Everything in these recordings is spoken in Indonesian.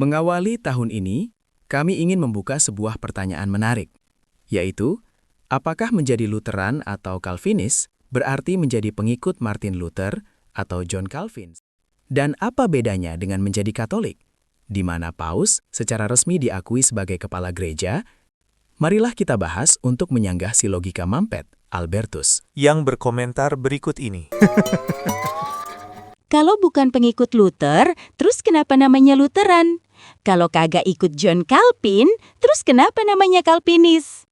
Mengawali tahun ini, kami ingin membuka sebuah pertanyaan menarik, yaitu, apakah menjadi Lutheran atau Calvinis berarti menjadi pengikut Martin Luther atau John Calvin? Dan apa bedanya dengan menjadi Katolik, di mana Paus secara resmi diakui sebagai kepala gereja? Marilah kita bahas untuk menyanggah si logika mampet, Albertus, yang berkomentar berikut ini. Kalau bukan pengikut Luther, terus kenapa namanya Lutheran? Kalau kagak ikut John Calvin, terus kenapa namanya Calvinis?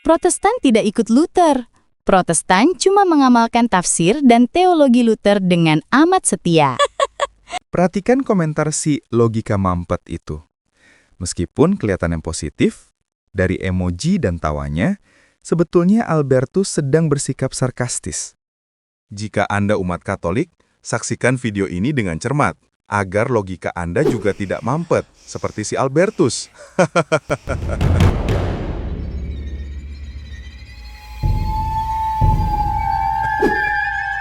Protestan tidak ikut Luther. Protestan cuma mengamalkan tafsir dan teologi Luther dengan amat setia. Perhatikan komentar si logika mampet itu. Meskipun kelihatan yang positif, dari emoji dan tawanya, sebetulnya Albertus sedang bersikap sarkastis. Jika Anda umat Katolik, saksikan video ini dengan cermat, agar logika Anda juga tidak mampet, seperti si Albertus.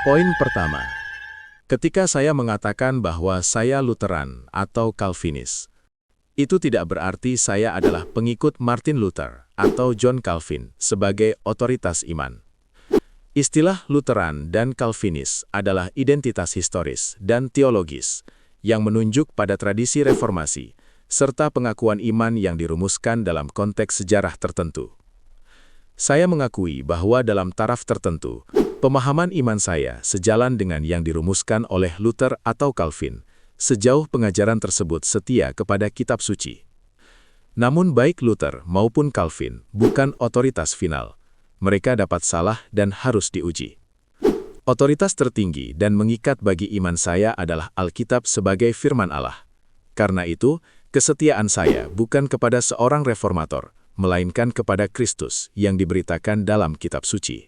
Poin pertama, ketika saya mengatakan bahwa saya Lutheran atau Calvinis, itu tidak berarti saya adalah pengikut Martin Luther atau John Calvin sebagai otoritas iman. Istilah Lutheran dan Calvinis adalah identitas historis dan teologis yang menunjuk pada tradisi reformasi serta pengakuan iman yang dirumuskan dalam konteks sejarah tertentu. Saya mengakui bahwa dalam taraf tertentu, pemahaman iman saya sejalan dengan yang dirumuskan oleh Luther atau Calvin, sejauh pengajaran tersebut setia kepada kitab suci. Namun baik Luther maupun Calvin bukan otoritas final. Mereka dapat salah dan harus diuji. Otoritas tertinggi dan mengikat bagi iman saya adalah Alkitab sebagai firman Allah. Karena itu, kesetiaan saya bukan kepada seorang reformator, melainkan kepada Kristus yang diberitakan dalam kitab suci.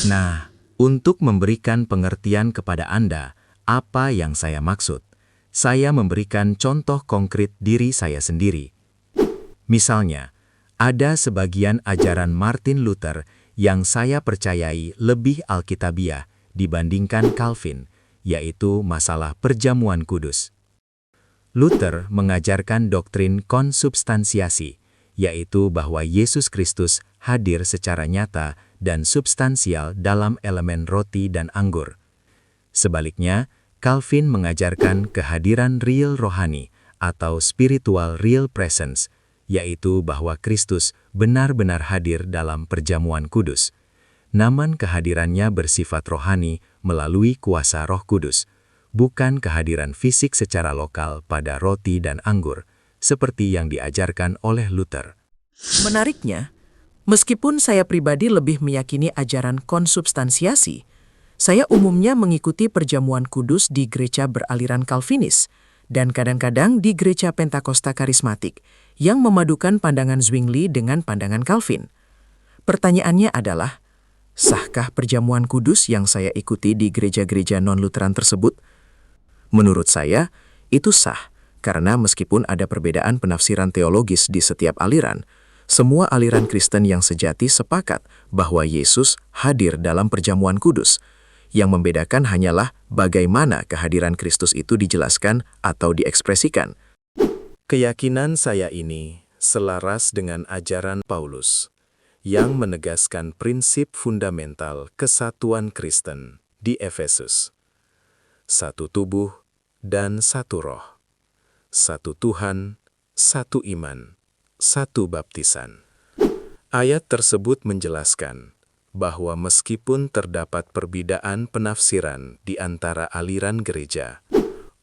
Nah, untuk memberikan pengertian kepada Anda apa yang saya maksud, saya memberikan contoh konkret diri saya sendiri. Misalnya, ada sebagian ajaran Martin Luther yang saya percayai lebih alkitabiah dibandingkan Calvin, yaitu masalah perjamuan kudus. Luther mengajarkan doktrin konsubstansiasi, yaitu bahwa Yesus Kristus hadir secara nyata dan substansial dalam elemen roti dan anggur. Sebaliknya, Calvin mengajarkan kehadiran real rohani atau spiritual real presence, yaitu bahwa Kristus benar-benar hadir dalam perjamuan kudus. Namun kehadirannya bersifat rohani melalui kuasa Roh Kudus, bukan kehadiran fisik secara lokal pada roti dan anggur, seperti yang diajarkan oleh Luther. Menariknya, meskipun saya pribadi lebih meyakini ajaran konsubstansiasi, saya umumnya mengikuti perjamuan kudus di gereja beraliran Calvinis dan kadang-kadang di gereja Pentakosta karismatik yang memadukan pandangan Zwingli dengan pandangan Calvin. Pertanyaannya adalah, sahkah perjamuan kudus yang saya ikuti di gereja-gereja non-Lutheran tersebut? Menurut saya, itu sah, karena meskipun ada perbedaan penafsiran teologis di setiap aliran, semua aliran Kristen yang sejati sepakat bahwa Yesus hadir dalam perjamuan kudus. Yang membedakan hanyalah bagaimana kehadiran Kristus itu dijelaskan atau diekspresikan. Keyakinan saya ini selaras dengan ajaran Paulus, yang menegaskan prinsip fundamental kesatuan Kristen di Efesus. Satu tubuh dan satu roh. Satu Tuhan, satu iman, satu baptisan. Ayat tersebut menjelaskan bahwa meskipun terdapat perbedaan penafsiran di antara aliran gereja,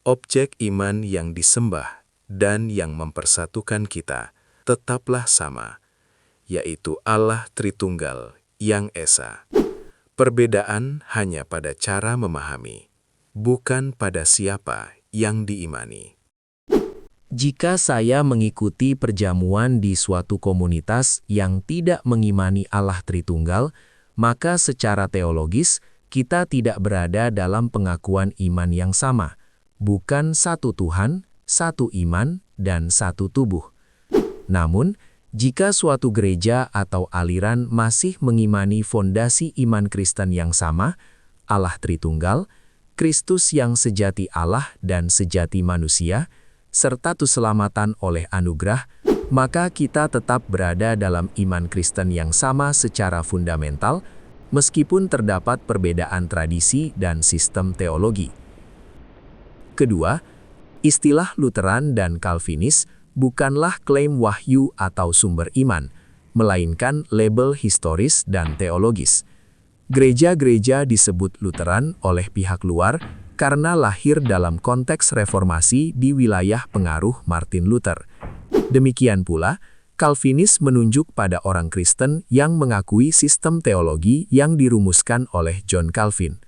objek iman yang disembah dan yang mempersatukan kita tetaplah sama, yaitu Allah Tritunggal yang Esa. Perbedaan hanya pada cara memahami, bukan pada siapa yang diimani. Jika saya mengikuti perjamuan di suatu komunitas yang tidak mengimani Allah Tritunggal, maka secara teologis kita tidak berada dalam pengakuan iman yang sama, bukan satu Tuhan, satu iman, dan satu tubuh. Namun, jika suatu gereja atau aliran masih mengimani fondasi iman Kristen yang sama, Allah Tritunggal, Kristus yang sejati Allah dan sejati manusia, serta keselamatan oleh anugerah, maka kita tetap berada dalam iman Kristen yang sama secara fundamental, meskipun terdapat perbedaan tradisi dan sistem teologi. Kedua, istilah Lutheran dan Calvinis bukanlah klaim wahyu atau sumber iman, melainkan label historis dan teologis. Gereja-gereja disebut Lutheran oleh pihak luar karena lahir dalam konteks reformasi di wilayah pengaruh Martin Luther. Demikian pula, Calvinis menunjuk pada orang Kristen yang mengakui sistem teologi yang dirumuskan oleh John Calvin.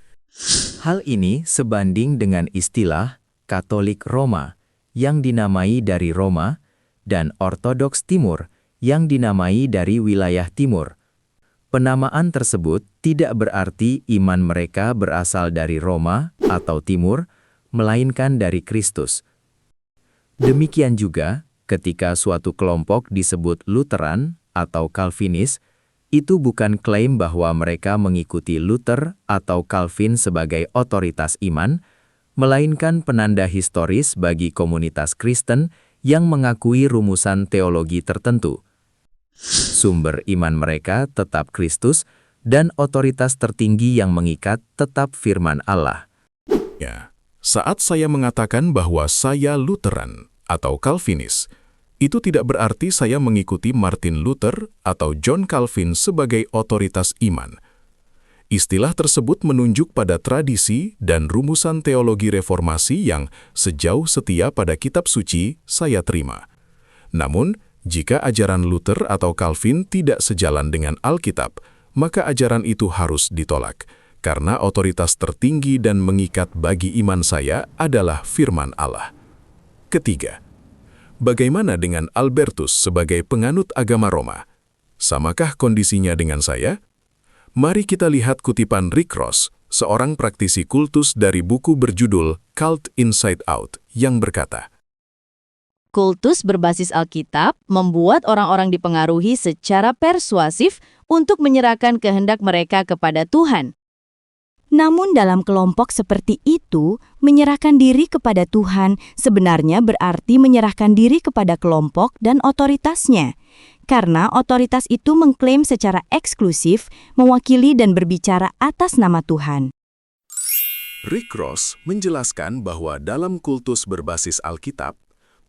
Hal ini sebanding dengan istilah Katolik Roma yang dinamai dari Roma dan Ortodoks Timur yang dinamai dari wilayah Timur. Penamaan tersebut tidak berarti iman mereka berasal dari Roma atau Timur, melainkan dari Kristus. Demikian juga, ketika suatu kelompok disebut Lutheran atau Calvinis, itu bukan klaim bahwa mereka mengikuti Luther atau Calvin sebagai otoritas iman, melainkan penanda historis bagi komunitas Kristen yang mengakui rumusan teologi tertentu. Sumber iman mereka tetap Kristus dan otoritas tertinggi yang mengikat tetap firman Allah. Ya, saat saya mengatakan bahwa saya Lutheran atau Calvinis, itu tidak berarti saya mengikuti Martin Luther atau John Calvin sebagai otoritas iman. Istilah tersebut menunjuk pada tradisi dan rumusan teologi reformasi yang sejauh setia pada kitab suci saya terima. Namun, jika ajaran Luther atau Calvin tidak sejalan dengan Alkitab, maka ajaran itu harus ditolak, karena otoritas tertinggi dan mengikat bagi iman saya adalah firman Allah. Ketiga, bagaimana dengan Albertus sebagai penganut agama Roma? Samakah kondisinya dengan saya? Mari kita lihat kutipan Rick Ross, seorang praktisi kultus dari buku berjudul Cult Inside Out, yang berkata, Kultus berbasis Alkitab membuat orang-orang dipengaruhi secara persuasif untuk menyerahkan kehendak mereka kepada Tuhan. Namun dalam kelompok seperti itu, menyerahkan diri kepada Tuhan sebenarnya berarti menyerahkan diri kepada kelompok dan otoritasnya. Karena otoritas itu mengklaim secara eksklusif, mewakili dan berbicara atas nama Tuhan. Rick Ross menjelaskan bahwa dalam kultus berbasis Alkitab,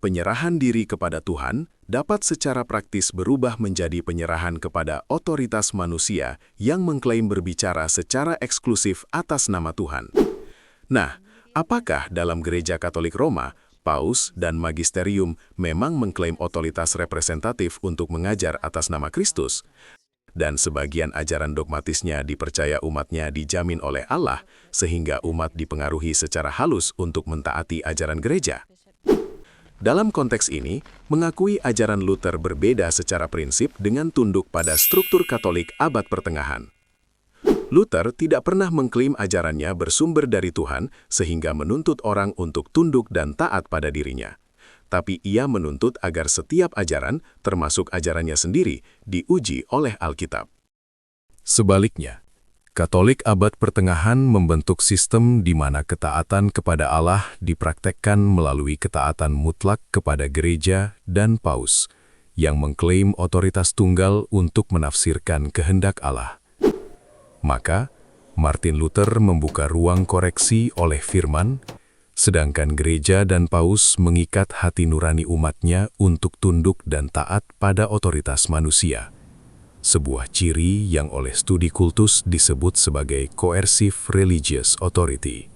penyerahan diri kepada Tuhan dapat secara praktis berubah menjadi penyerahan kepada otoritas manusia yang mengklaim berbicara secara eksklusif atas nama Tuhan. Nah, apakah dalam Gereja Katolik Roma, Paus dan Magisterium memang mengklaim otoritas representatif untuk mengajar atas nama Kristus? Dan sebagian ajaran dogmatisnya dipercaya umatnya dijamin oleh Allah, sehingga umat dipengaruhi secara halus untuk mentaati ajaran gereja. Dalam konteks ini, mengakui ajaran Luther berbeda secara prinsip dengan tunduk pada struktur Katolik abad pertengahan. Luther tidak pernah mengklaim ajarannya bersumber dari Tuhan sehingga menuntut orang untuk tunduk dan taat pada dirinya. Tapi ia menuntut agar setiap ajaran, termasuk ajarannya sendiri, diuji oleh Alkitab. Sebaliknya, Katolik abad pertengahan membentuk sistem di mana ketaatan kepada Allah dipraktekkan melalui ketaatan mutlak kepada gereja dan paus, yang mengklaim otoritas tunggal untuk menafsirkan kehendak Allah. Maka, Martin Luther membuka ruang koreksi oleh firman, sedangkan gereja dan paus mengikat hati nurani umatnya untuk tunduk dan taat pada otoritas manusia. Sebuah ciri yang oleh studi kultus disebut sebagai coercive religious authority.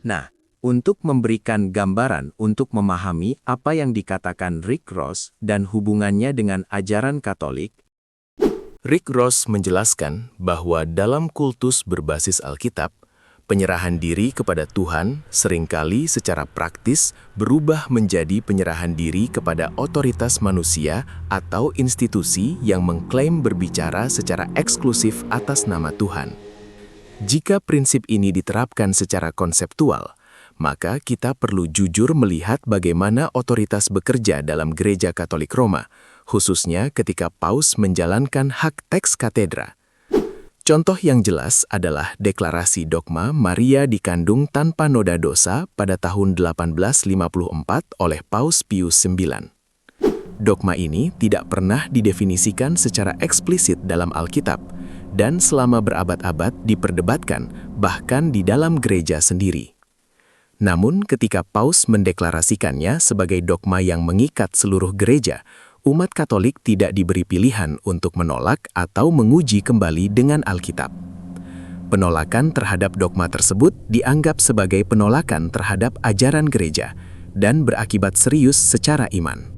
Nah, untuk memberikan gambaran untuk memahami apa yang dikatakan Rick Ross dan hubungannya dengan ajaran Katolik, Rick Ross menjelaskan bahwa dalam kultus berbasis Alkitab, penyerahan diri kepada Tuhan seringkali secara praktis berubah menjadi penyerahan diri kepada otoritas manusia atau institusi yang mengklaim berbicara secara eksklusif atas nama Tuhan. Jika prinsip ini diterapkan secara konseptual, maka kita perlu jujur melihat bagaimana otoritas bekerja dalam Gereja Katolik Roma, khususnya ketika Paus menjalankan hak teks katedra. Contoh yang jelas adalah deklarasi dogma Maria dikandung tanpa noda dosa pada tahun 1854 oleh Paus Pius IX. Dogma ini tidak pernah didefinisikan secara eksplisit dalam Alkitab dan selama berabad-abad diperdebatkan bahkan di dalam gereja sendiri. Namun ketika Paus mendeklarasikannya sebagai dogma yang mengikat seluruh gereja, umat Katolik tidak diberi pilihan untuk menolak atau menguji kembali dengan Alkitab. Penolakan terhadap dogma tersebut dianggap sebagai penolakan terhadap ajaran gereja dan berakibat serius secara iman.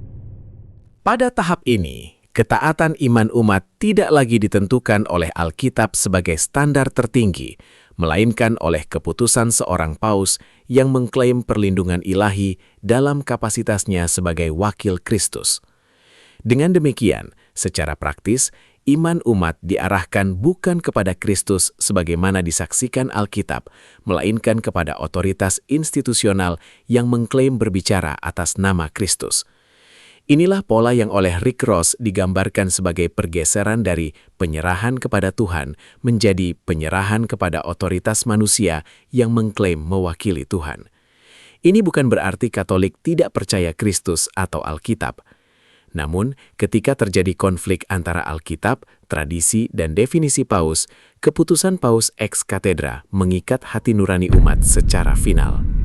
Pada tahap ini, ketaatan iman umat tidak lagi ditentukan oleh Alkitab sebagai standar tertinggi, melainkan oleh keputusan seorang paus yang mengklaim perlindungan ilahi dalam kapasitasnya sebagai wakil Kristus. Dengan demikian, secara praktis, iman umat diarahkan bukan kepada Kristus sebagaimana disaksikan Alkitab, melainkan kepada otoritas institusional yang mengklaim berbicara atas nama Kristus. Inilah pola yang oleh Rick Ross digambarkan sebagai pergeseran dari penyerahan kepada Tuhan menjadi penyerahan kepada otoritas manusia yang mengklaim mewakili Tuhan. Ini bukan berarti Katolik tidak percaya Kristus atau Alkitab. Namun, ketika terjadi konflik antara Alkitab, tradisi, dan definisi Paus, keputusan Paus ex cathedra mengikat hati nurani umat secara final.